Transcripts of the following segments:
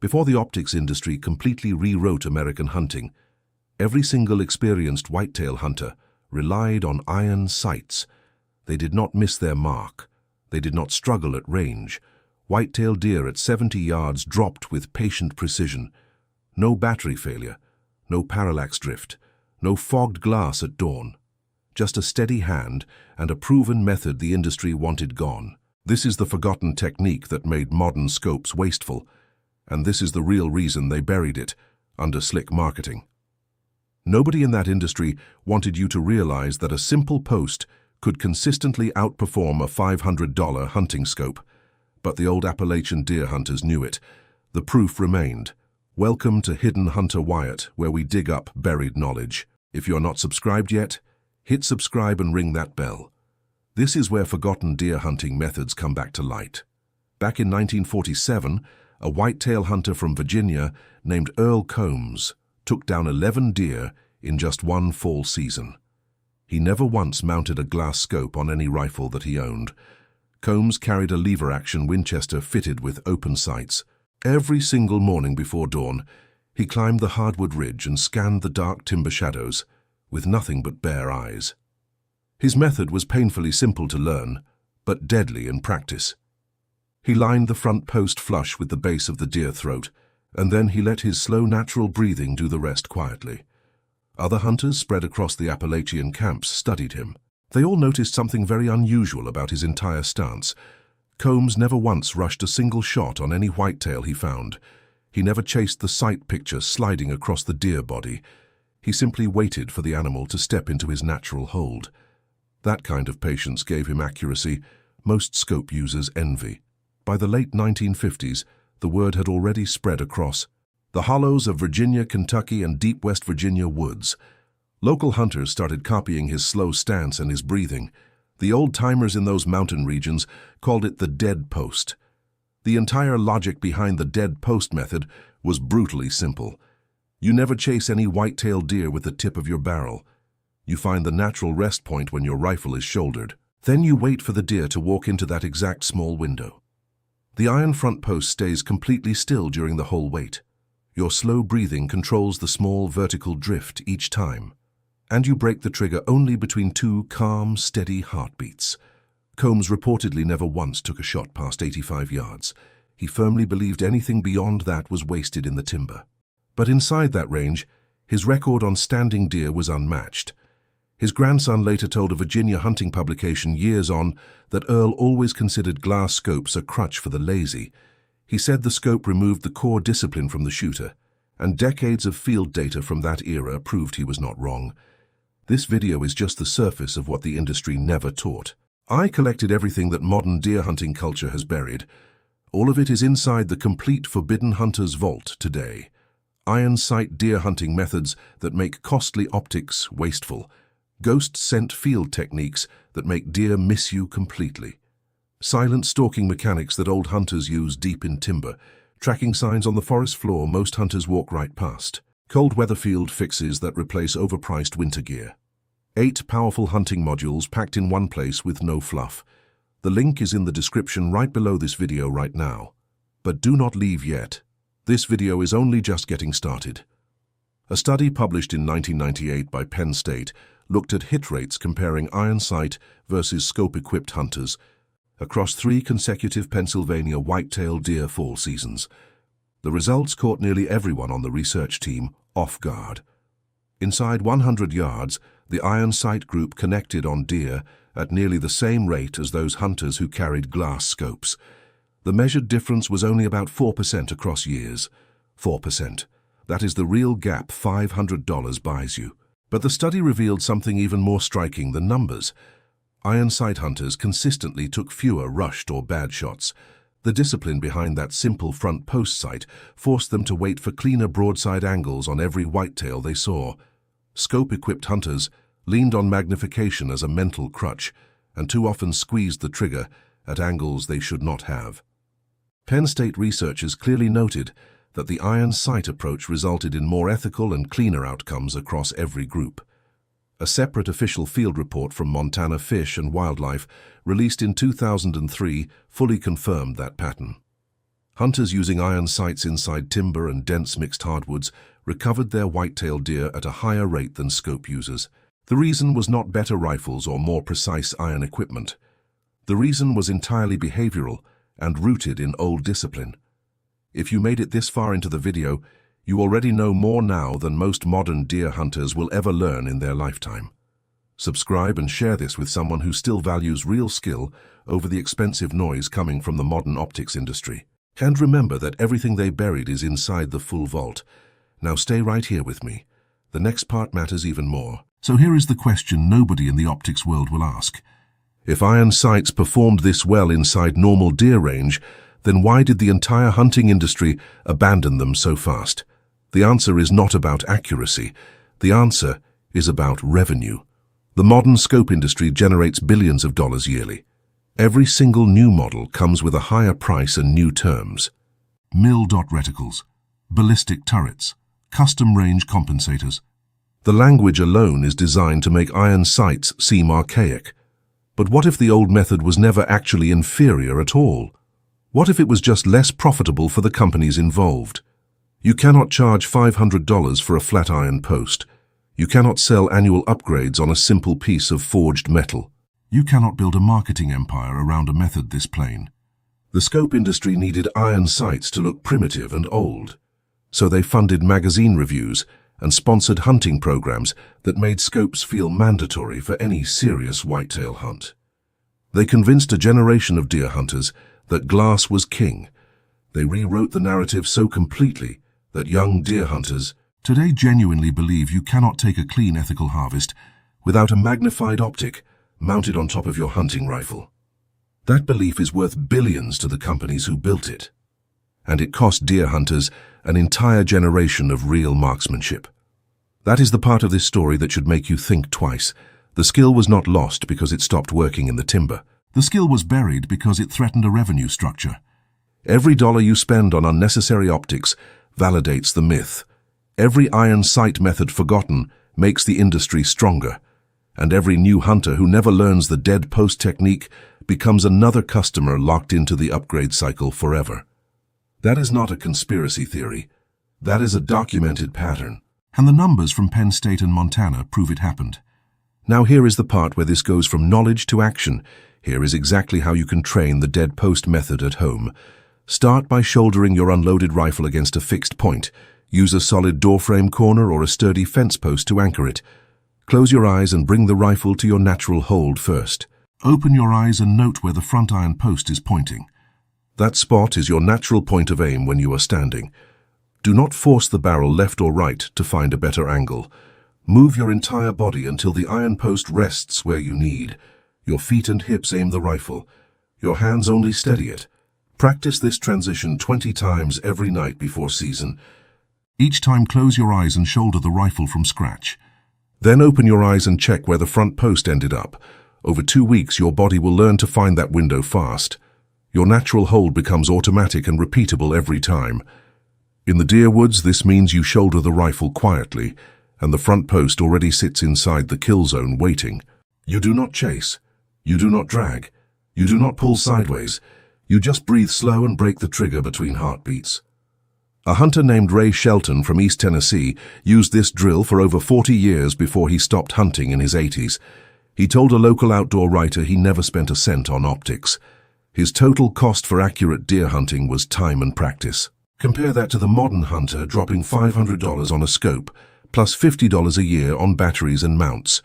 Before the optics industry completely rewrote American hunting, every single experienced whitetail hunter relied on iron sights. They did not miss their mark. They did not struggle at range. Whitetail deer at 70 yards dropped with patient precision. No battery failure, no parallax drift, no fogged glass at dawn. Just a steady hand and a proven method the industry wanted gone. This is the forgotten technique that made modern scopes wasteful, and this is the real reason they buried it under slick marketing. Nobody in that industry wanted you to realize that a simple post could consistently outperform a $500 hunting scope. But the old Appalachian deer hunters knew it. The proof remained. Welcome to Hidden Hunter Wyatt, where we dig up buried knowledge. If you're not subscribed yet, hit subscribe and ring that bell. This is where forgotten deer hunting methods come back to light. Back in 1947, a whitetail hunter from Virginia named Earl Combs took down 11 deer in just one fall season. He never once mounted a glass scope on any rifle that he owned. Combs carried a lever-action Winchester fitted with open sights. Every single morning before dawn, he climbed the hardwood ridge and scanned the dark timber shadows with nothing but bare eyes. His method was painfully simple to learn, but deadly in practice. He lined the front post flush with the base of the deer throat, and then he let his slow natural breathing do the rest quietly. Other hunters spread across the Appalachian camps studied him. They all noticed something very unusual about his entire stance. Combs never once rushed a single shot on any whitetail he found. He never chased the sight picture sliding across the deer body. He simply waited for the animal to step into his natural hold. That kind of patience gave him accuracy most scope users envy. By the late 1950s, the word had already spread across the hollows of Virginia, Kentucky, and deep West Virginia woods. Local hunters started copying his slow stance and his breathing. The old-timers in those mountain regions called it the dead post. The entire logic behind the dead post method was brutally simple. You never chase any white-tailed deer with the tip of your barrel. You find the natural rest point when your rifle is shouldered. Then you wait for the deer to walk into that exact small window. The iron front post stays completely still during the whole wait. Your slow breathing controls the small vertical drift each time, and you break the trigger only between two calm, steady heartbeats. Combs reportedly never once took a shot past 85 yards. He firmly believed anything beyond that was wasted in the timber. But inside that range, his record on standing deer was unmatched. His grandson later told a Virginia hunting publication years on that Earl always considered glass scopes a crutch for the lazy. He said the scope removed the core discipline from the shooter, and decades of field data from that era proved he was not wrong. This video is just the surface of what the industry never taught. I collected everything that modern deer hunting culture has buried. All of it is inside the complete forbidden hunter's vault today. Iron sight deer hunting methods that make costly optics wasteful. Ghost scent field techniques that make deer miss you completely. Silent stalking mechanics that old hunters use deep in timber. Tracking signs on the forest floor most hunters walk right past. Cold weather field fixes that replace overpriced winter gear. 8 powerful hunting modules packed in one place with no fluff. The link is in the description right below this video right now. But do not leave yet. This video is only just getting started. A study published in 1998 by Penn State looked at hit rates comparing iron sight versus scope-equipped hunters across 3 consecutive Pennsylvania whitetail deer fall seasons. The results caught nearly everyone on the research team off guard. Inside 100 yards, the iron sight group connected on deer at nearly the same rate as those hunters who carried glass scopes. The measured difference was only about 4% across years. 4%. That is the real gap $500 buys you. But the study revealed something even more striking than numbers. Iron sight hunters consistently took fewer rushed or bad shots. The discipline behind that simple front post sight forced them to wait for cleaner broadside angles on every whitetail they saw. Scope-equipped hunters leaned on magnification as a mental crutch and too often squeezed the trigger at angles they should not have. Penn State researchers clearly noted that the iron sight approach resulted in more ethical and cleaner outcomes across every group. A separate official field report from Montana Fish and Wildlife, released in 2003, fully confirmed that pattern. Hunters using iron sights inside timber and dense mixed hardwoods recovered their whitetail deer at a higher rate than scope users. The reason was not better rifles or more precise iron equipment. The reason was entirely behavioral and rooted in old discipline. If you made it this far into the video, you already know more now than most modern deer hunters will ever learn in their lifetime. Subscribe and share this with someone who still values real skill over the expensive noise coming from the modern optics industry. And remember that everything they buried is inside the full vault. Now stay right here with me. The next part matters even more. So here is the question nobody in the optics world will ask. If iron sights performed this well inside normal deer range, then why did the entire hunting industry abandon them so fast? The answer is not about accuracy. The answer is about revenue. The modern scope industry generates billions of dollars yearly. Every single new model comes with a higher price and new terms. Mil-dot reticles, ballistic turrets, custom range compensators. The language alone is designed to make iron sights seem archaic. But what if the old method was never actually inferior at all? What if it was just less profitable for the companies involved? You cannot charge $500 for a flat iron post. You cannot sell annual upgrades on a simple piece of forged metal. You cannot build a marketing empire around a method this plain. The scope industry needed iron sights to look primitive and old. So they funded magazine reviews and sponsored hunting programs that made scopes feel mandatory for any serious whitetail hunt. They convinced a generation of deer hunters that glass was king. They rewrote the narrative so completely that young deer hunters today genuinely believe you cannot take a clean ethical harvest without a magnified optic mounted on top of your hunting rifle. That belief is worth billions to the companies who built it. And it cost deer hunters an entire generation of real marksmanship. That is the part of this story that should make you think twice. The skill was not lost because it stopped working in the timber. The skill was buried because it threatened a revenue structure. Every dollar you spend on unnecessary optics validates the myth. Every iron sight method forgotten makes the industry stronger. And every new hunter who never learns the dead post technique becomes another customer locked into the upgrade cycle forever. That is not a conspiracy theory. That is a documented pattern. And the numbers from Penn State and Montana prove it happened. Now here is the part where this goes from knowledge to action. Here is exactly how you can train the dead post method at home. Start by shouldering your unloaded rifle against a fixed point. Use a solid doorframe corner or a sturdy fence post to anchor it. Close your eyes and bring the rifle to your natural hold first. Open your eyes and note where the front iron post is pointing. That spot is your natural point of aim when you are standing. Do not force the barrel left or right to find a better angle. Move your entire body until the iron post rests where you need. Your feet and hips aim the rifle. Your hands only steady it. Practice this transition 20 times every night before season. Each time close your eyes and shoulder the rifle from scratch. Then open your eyes and check where the front post ended up. Over 2 weeks, your body will learn to find that window fast. Your natural hold becomes automatic and repeatable every time. In the deer woods, this means you shoulder the rifle quietly, and the front post already sits inside the kill zone waiting. You do not chase. You do not drag. You do not pull sideways. You just breathe slow and break the trigger between heartbeats. A hunter named Shelton from East Tennessee used this drill for over 40 years before he stopped hunting in his 80s. He told a local outdoor writer he never spent a cent on optics. His total cost for accurate deer hunting was time and practice. Compare that to the modern hunter dropping $500 on a scope, plus $50 a year on batteries and mounts.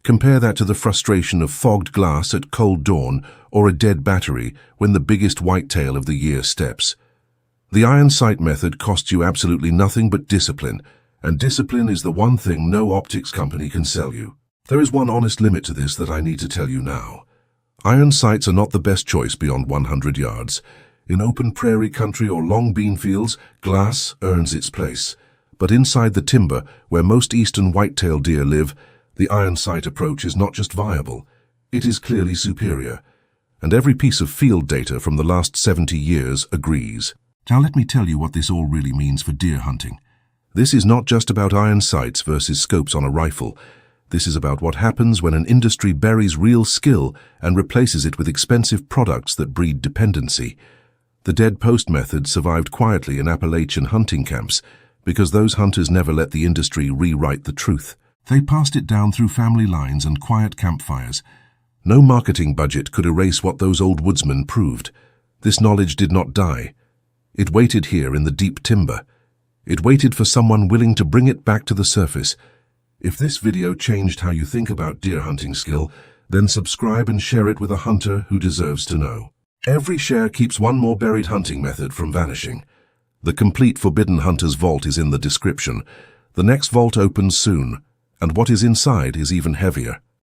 Compare that to the frustration of fogged glass at cold dawn or a dead battery when the biggest whitetail of the year steps. The iron sight method costs you absolutely nothing but discipline, and discipline is the one thing no optics company can sell you. There is one honest limit to this that I need to tell you now. Iron sights are not the best choice beyond 100 yards. In open prairie country or long bean fields, glass earns its place. But inside the timber, where most eastern whitetail deer live, the iron sight approach is not just viable, it is clearly superior. And every piece of field data from the last 70 years agrees. Now let me tell you what this all really means for deer hunting. This is not just about iron sights versus scopes on a rifle. This is about what happens when an industry buries real skill and replaces it with expensive products that breed dependency. The dead post method survived quietly in Appalachian hunting camps because those hunters never let the industry rewrite the truth. They passed it down through family lines and quiet campfires. No marketing budget could erase what those old woodsmen proved. This knowledge did not die. It waited here in the deep timber. It waited for someone willing to bring it back to the surface. If this video changed how you think about deer hunting skill, then subscribe and share it with a hunter who deserves to know. Every share keeps one more buried hunting method from vanishing. The complete Forbidden Hunter's vault is in the description. The next vault opens soon, and what is inside is even heavier.